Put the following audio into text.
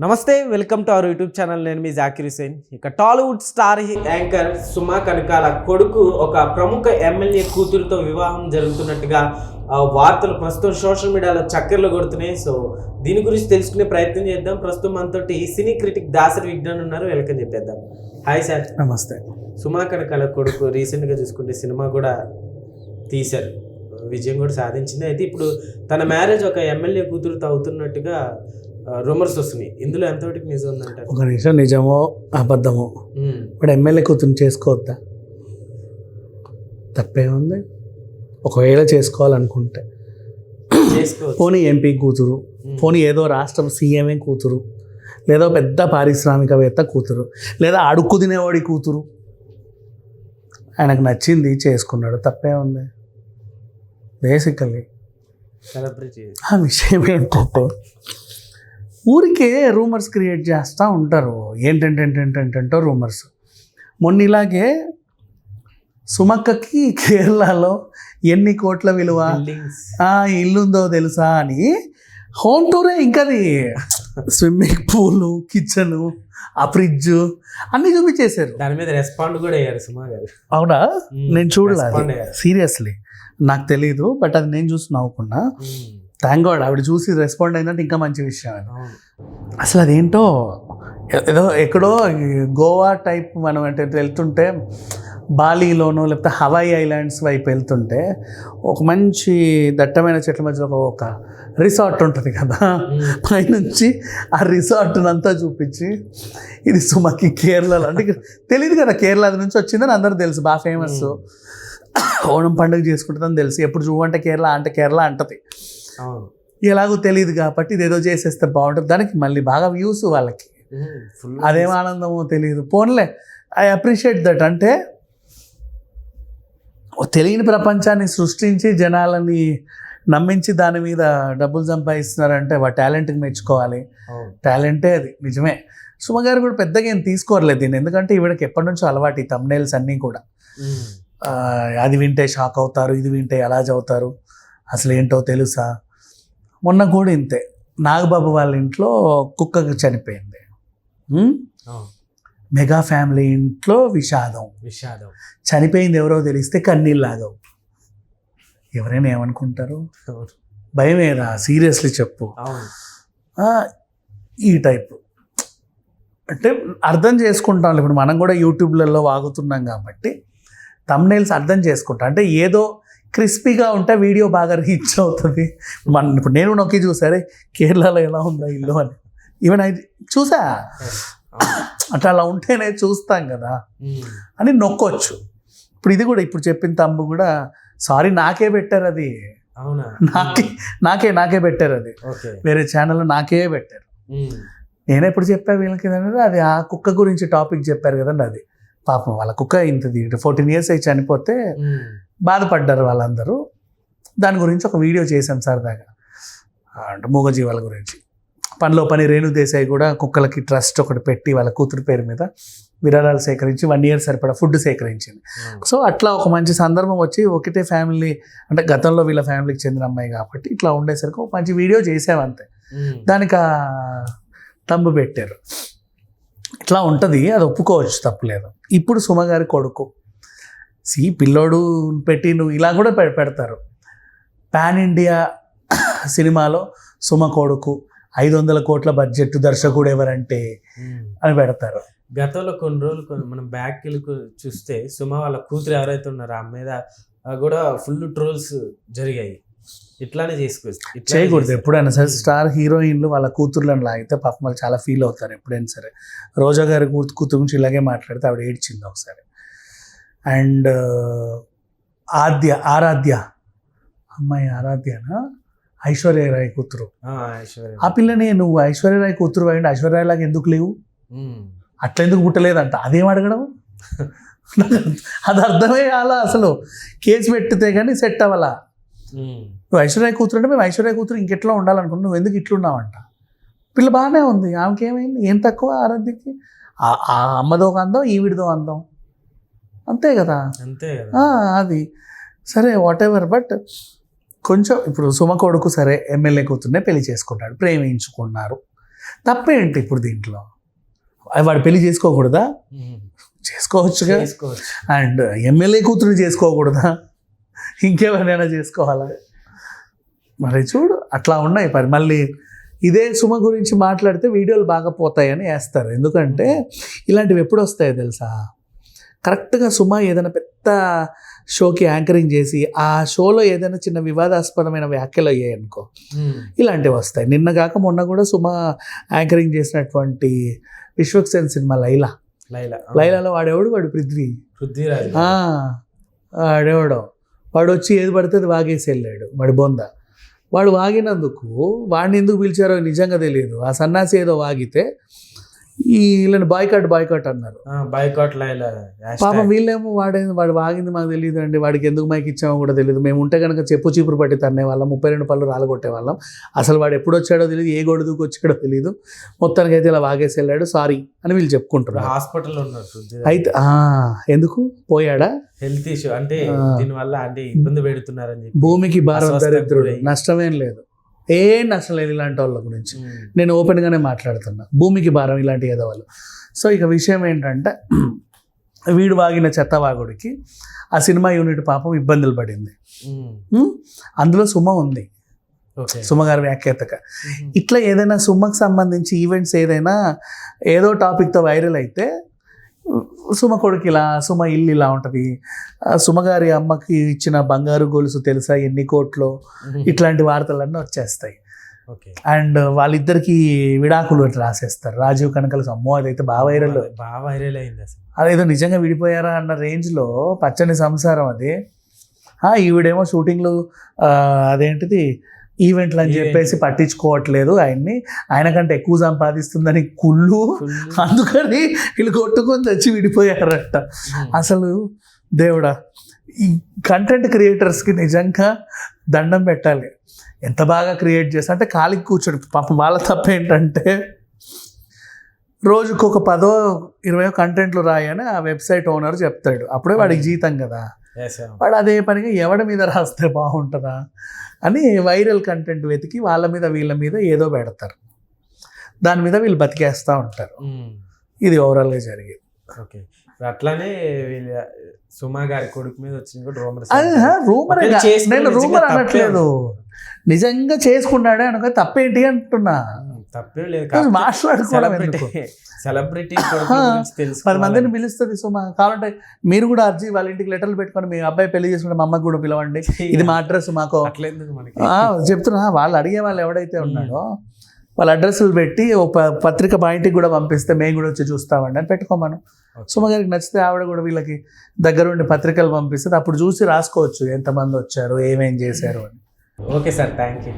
నమస్తే, welcome to our YouTube channel. నేను మీ జాకిర్ హుసేన్. ఇక టాలీవుడ్ స్టార్ యాంకర్ సుమా కనకాల కొడుకు ఒక ప్రముఖ ఎమ్మెల్యే కూతురుతో వివాహం జరుగుతున్నట్టుగా వార్తలు ప్రస్తుతం సోషల్ మీడియాలో చక్కర్లు కొడుతున్నాయి. సో దీని గురించి తెలుసుకునే ప్రయత్నం చేద్దాం. ప్రస్తుతం మనతోటి సినీ క్రిటిక్ దాసరి విజ్ఞాన్ ఉన్నారు. వెల్కమ్ చెప్పేద్దాం. Hi sir. నమస్తే. సుమా కనకాల కొడుకు రీసెంట్గా చూసుకుంటే సినిమా కూడా తీశారు, విజయం కూడా సాధించింది. అయితే ఇప్పుడు తన మ్యారేజ్ ఒక ఎమ్మెల్యే కూతురుతో అవుతున్నట్టుగా రూమర్స్ వస్తున్నాయి. ఇందులో ఎంతవరకు నిజం ఉందంటారు? ఒక నిమిషం, నిజమో అబద్ధమో ఇప్పుడు ఎమ్మెల్యే కూతురు చేసుకోవద్దా? తప్పే ఉంది. ఒకవేళ చేసుకోవాలనుకుంటే పోనీ ఎంపీ కూతురు, పోనీ ఏదో రాష్ట్రం సీఎంఏ కూతురు, లేదా పెద్ద పారిశ్రామికవేత్త కూతురు, లేదా అడుక్కు తినేవాడి కూతురు, ఆయనకు నచ్చింది చేసుకున్నాడు. తప్పే ఉంది. బేసికల్లీ ఆ విషయం ఏంటంటే ఊరికే రూమర్స్ క్రియేట్ చేస్తూ ఉంటారు. ఏంటంటో రూమర్స్. మొన్న ఇలాగే సుమక్కకి కేరళలో ఎన్ని కోట్ల విలువ ఇల్లుందో తెలుసా అని హోమ్ టూరే, ఇంకది స్విమ్మింగ్ పూలు, కిచెన్, ఆ ఫ్రిడ్జ్ అన్నీ చూపించేశారు. దాని మీద రెస్పాండ్ కూడా అయ్యారు సుమా గారు. అవునా? నేను చూడలేదు సీరియస్లీ, నాకు తెలీదు. బట్ అది నేను చూసి నవ్వుకున్నా. థ్యాంక్ గాడ్ ఆవిడ చూసి రెస్పాండ్ అయిందంటే ఇంకా మంచి విషయం. అసలు అదేంటో ఏదో ఎక్కడో గోవా టైప్ మనం అంటే వెళ్తుంటే బాలీలోనో లేకపోతే హవాయి ఐలాండ్స్ వైపు వెళ్తుంటే ఒక మంచి దట్టమైన చెట్ల మధ్యలో ఒక రిసార్ట్ ఉంటుంది కదా, పైనుంచి ఆ రిసార్ట్నంతా చూపించి ఇది సుమకి కేరళలో అంటే తెలియదు కదా, కేరళ నుంచి వచ్చిందని అందరూ తెలుసు, బాగా ఫేమస్. ఓణం పండుగ చేసుకుంటుందని తెలుసు. ఎప్పుడు చూడంటే కేరళ అంటే కేరళ అంటది. ఎలాగో తెలియదు కాబట్టి ఇదేదో చేసేస్తే బాగుంటుంది. దానికి మళ్ళీ బాగా వ్యూస్ వాళ్ళకి, అదేం ఆనందమో తెలియదు. పోన్లే, ఐ అప్రిషియేట్ దట్. అంటే తెలియని ప్రపంచాన్ని సృష్టించి జనాలని నమ్మించి దాని మీద డబ్బులు సంపాదిస్తున్నారంటే వాటి టాలెంట్కి మెచ్చుకోవాలి. టాలెంటే అది, నిజమే. సుమ గారు కూడా పెద్దగా ఏం తీసుకోరలేదు దీన్ని, ఎందుకంటే ఈవిడకి ఎప్పటి నుంచో అలవాటు ఈ థంబ్నెయిల్స్ అన్నీ కూడా. అది వింటే షాక్ అవుతారు, ఇది వింటే ఎలా చదువుతారు, అసలు ఏంటో తెలుసా. మొన్న కూడా ఇంతే, నాగబాబు వాళ్ళ ఇంట్లో కుక్క చనిపోయింది. మెగా ఫ్యామిలీ ఇంట్లో విషాదం. చనిపోయింది ఎవరో తెలిస్తే కన్నీళ్ళు లాగవు. ఎవరైనా ఏమనుకుంటారు? భయమేరా? సీరియస్లీ చెప్పు. ఈ టైపు అంటే అర్థం చేసుకుంటాం. ఇప్పుడు మనం కూడా యూట్యూబ్లలో వాగుతున్నాం కాబట్టి థంబ్నెయిల్స్ అర్థం చేసుకుంటాం. అంటే ఏదో క్రిస్పీగా ఉంటే వీడియో బాగా రీచ్ అవుతుంది. ఇప్పుడు నేను నొక్కి చూసారే కేరళలో ఎలా ఉందా ఇల్లు అని, ఈవెన్ అది చూసా. అట్లా అలా ఉంటేనే చూస్తాం కదా అని నొక్కొచ్చు. ఇప్పుడు ఇది కూడా ఇప్పుడు చెప్పిన తమ్ము కూడా సారీ నాకే పెట్టారు అది. నాకే పెట్టారు అది, వేరే ఛానల్లో నాకే పెట్టారు. నేనే ఎప్పుడు చెప్పా వీళ్ళకి అది ఆ కుక్క గురించి టాపిక్ చెప్పారు కదండి. అది పాపం వాళ్ళ కుక్క ఇంతది 14 years అయి చనిపోతే బాధపడ్డారు వాళ్ళందరూ. దాని గురించి ఒక వీడియో చేశాం సరదాగా, అంటే మూగజీవాల గురించి. పనిలో పని రేణు దేశాయి కూడా కుక్కలకి ట్రస్ట్ ఒకటి పెట్టి వాళ్ళ కూతురు పేరు మీద విరాళాలు సేకరించి 1 year సరిపడా ఫుడ్ సేకరించింది. సో అట్లా ఒక మంచి సందర్భం వచ్చి ఒకటే ఫ్యామిలీ, అంటే గతంలో వీళ్ళ ఫ్యామిలీకి చెందిన అమ్మాయి కాబట్టి ఇట్లా ఉండేసరికి ఒక మంచి వీడియో చేసామంతే. దానికి తంబు పెట్టారు. ఇట్లా ఉంటుంది, అది ఒప్పుకోవచ్చు, తప్పులేదు. ఇప్పుడు సుమ గారి కొడుకు పిల్లోడు పెట్టి నువ్వు ఇలా కూడా పెడతారు. పాన్ ఇండియా సినిమాలో సుమ కొడుకు 500 కోట్ల బడ్జెట్ దర్శకుడు ఎవరంటే అని పెడతారు. గతంలో కొన్ని రోజులు మనం బ్యాక్ చూస్తే సుమ వాళ్ళ కూతురు ఎవరైతే ఉన్నారో ఆ మీద కూడా ఫుల్ ట్రోల్స్ జరిగాయి. ఇట్లానే చేయకూడదు ఎప్పుడైనా సరే. స్టార్ హీరోయిన్లు వాళ్ళ కూతుర్లను లాగితే పాపం వాళ్ళు చాలా ఫీల్ అవుతారు ఎప్పుడైనా సరే. రోజా గారి కూతురు గురించి ఇలాగే మాట్లాడితే ఆవిడ ఏడ్చింది ఒకసారి. అండ్ ఆరాధ్య అమ్మాయి, ఆరాధ్యనా ఐశ్వర్యరాయ్ కూతురు. ఆ పిల్లని నువ్వు ఐశ్వర్యరాయ్ కూతురు అయ్యండి, ఐశ్వర్యరాయ్లాగా ఎందుకు లేవు, అట్లా ఎందుకు పుట్టలేదంట. అదేం అడగడం? అది అర్థమే కాలా అసలు. కేసు పెట్టితే కానీ సెట్ అవ్వాలా. నువ్వు ఐశ్వర్య కూతురు అంటే మేము ఐశ్వర్య కూతురు ఇంకెట్లా ఉండాలనుకుంటున్నావు, నువ్వు ఎందుకు ఇట్లున్నావంట. పిల్ల బాగానే ఉంది, ఆమెకి ఏమైంది, ఏం తక్కువ ఆరాధ్యకి? ఆ అమ్మదో ఒక అందం, ఈవిడిదో అందం, అంతే కదా. అది సరే వాట్ ఎవర్. బట్ కొంచెం ఇప్పుడు సుమ కొడుకు సరే ఎమ్మెల్యే కూతుర్నే పెళ్లి చేసుకుంటాడు, ప్రేమించుకున్నారు. తప్పేంటి ఇప్పుడు దీంట్లో? వాడు పెళ్లి చేసుకోకూడదా? చేసుకోవచ్చుగా. చేసుకోవచ్చు. అండ్ ఎమ్మెల్యే కూతురు చేసుకోకూడదా? ఇంకెవరినైనా చేసుకోవాలా? మరి చూడు అట్లా ఉన్నాయి పని. మళ్ళీ ఇదే సుమ గురించి మాట్లాడితే వీడియోలు బాగా పోతాయని వేస్తారు. ఎందుకంటే ఇలాంటివి ఎప్పుడు వస్తాయో తెలుసా, కరెక్ట్గా సుమ ఏదైనా పెద్ద షోకి యాంకరింగ్ చేసి ఆ షోలో ఏదైనా చిన్న వివాదాస్పదమైన వ్యాఖ్యలు అయ్యాయి అనుకో, ఇలాంటివి వస్తాయి. నిన్న కాక మొన్న కూడా సుమ యాంకరింగ్ చేసినటువంటి విశ్వక్సేన్ సినిమా లైలాలో వాడు పృథ్వీరాజ్ వాడెవడో వాడు వచ్చి ఏది పడితే అది వాగేసి వెళ్ళాడు. వాడి బొంద వాడు వాగినందుకు వాడిని ఎందుకు పిలిచారో నిజంగా తెలియదు. ఆ సన్నాసి ఏదో వాగితే వీళ్ళని బాయ్కాట్ అన్నారు. బాయ్కాట్ లైలా. పాపం వీళ్ళేమో వాడు వాగింది మాకు తెలియదు అండి, వాడికి ఎందుకు మైక్ ఇచ్చామో కూడా తెలియదు, మేము ఉంటే కనుక చెప్పు చీపురు పట్టి తన్నే వాళ్ళం, 32 పళ్ళు రాలగొట్టే వాళ్ళం, అసలు వాడు ఎప్పుడు వచ్చాడో తెలియదు, ఏ గొడుగుకి వచ్చాడో తెలియదు, మొత్తానికి అయితే ఇలా వాగేసి వెళ్ళాడు సారీ అని వీళ్ళు చెప్పుకుంటున్నారు. హాస్పిటల్లో ఉన్నారు. అయితే ఎందుకు పోయాడా? హెల్త్ ఇష్యూ అంటే దీనివల్ల అంటే ఇబ్బంది పెడుతున్నారని చెప్పి. భూమికి భారం దరిద్రుడు, నష్టమేం లేదు, ఏం నష్టం లేదు ఇలాంటి వాళ్ళ గురించి. నేను ఓపెన్గానే మాట్లాడుతున్నా, భూమికి భారం ఇలాంటి ఎదవాళ్ళు. సో ఇక విషయం ఏంటంటే వీడు వాగిన చెత్తవాగుడికి ఆ సినిమా యూనిట్ పాపం ఇబ్బందులు పడింది. అందులో సుమ ఉంది, సుమ గారి వ్యాఖ్యాతగా. ఇట్లా ఏదైనా సుమకు సంబంధించి ఈవెంట్స్ ఏదైనా ఏదో టాపిక్తో వైరల్ అయితే సుమ కొడుకు ఇలా, సుమ ఇల్లు ఇలా ఉంటుంది, సుమగారి అమ్మకి ఇచ్చిన బంగారు గొలుసు తెలుసా ఎన్ని కోట్లు, ఇట్లాంటి వార్తలన్నీ వచ్చేస్తాయి. అండ్ వాళ్ళిద్దరికి విడాకులు రాసేస్తారు. రాజీవ్ కనకల అమ్మో అదైతే బాగా వైరల్ అయింది. అసలు అదేదో నిజంగా విడిపోయారా అన్న రేంజ్లో పచ్చని సంసారం అది. ఈవిడేమో షూటింగ్లు అదేంటిది ఈవెంట్లు అని చెప్పేసి పట్టించుకోవట్లేదు ఆయన్ని, ఆయన కంటే ఎక్కువ సంపాదిస్తుందని కుళ్ళు, అందుకని వీళ్ళు కొట్టుకొని తెచ్చి విడిపోయారట. అసలు దేవుడా, ఈ కంటెంట్ క్రియేటర్స్కి నిజంగా దండం పెట్టాలి. ఎంత బాగా క్రియేట్ చేస్తా అంటే ఖాళీకి కూర్చోడు. పాపం వాళ్ళ తప్ప ఏంటంటే రోజుకు ఒక 10-20 కంటెంట్లు రాయని ఆ వెబ్సైట్ ఓనర్ చెప్తాడు. అప్పుడే వాడికి జీతం కదా. వాడు అదే పనిగా ఎవడి మీద రాస్తే బాగుంటుందా అని వైరల్ కంటెంట్ వెతికి వాళ్ళ మీద వీళ్ళ మీద ఏదో పెడతారు, దాని మీద వీళ్ళు బతికేస్తూ ఉంటారు. ఇది ఓవరాల్గా జరిగేది. ఓకే, అట్లానే సుమా గారి కొడుకు మీద వచ్చింది రూమర్. నేను రూమర్ అనట్లేదు, నిజంగా చేసుకున్నాడే అనుకో తప్పేంటి అంటున్నా. తప్పేం లేదు, మాట్లాడుకోవడం సెలబ్రిటీ 10 మందిని పిలుస్తుంది సుమ. కావాలంటే మీరు కూడా అర్జీ వాళ్ళ ఇంటికి లెటర్లు పెట్టుకొని మీ అబ్బాయి పెళ్లి చేసుకుంటే మా అమ్మకి కూడా పిలవండి, ఇది మా అడ్రస్ మాకు చెప్తున్నా. వాళ్ళు అడిగే వాళ్ళు ఎవడైతే ఉన్నాడో వాళ్ళ అడ్రస్లు పెట్టి ఒక పత్రిక మా ఇంటికి కూడా పంపిస్తే మేము కూడా వచ్చి చూస్తామండి అని పెట్టుకోమను. సుమ గారికి నచ్చితే ఆవిడ కూడా వీళ్ళకి దగ్గరుండి పత్రికలు పంపిస్తుంది, అప్పుడు చూసి రాసుకోవచ్చు ఎంతమంది వచ్చారు, ఏమేం చేశారు అని. Okay sir, thank you.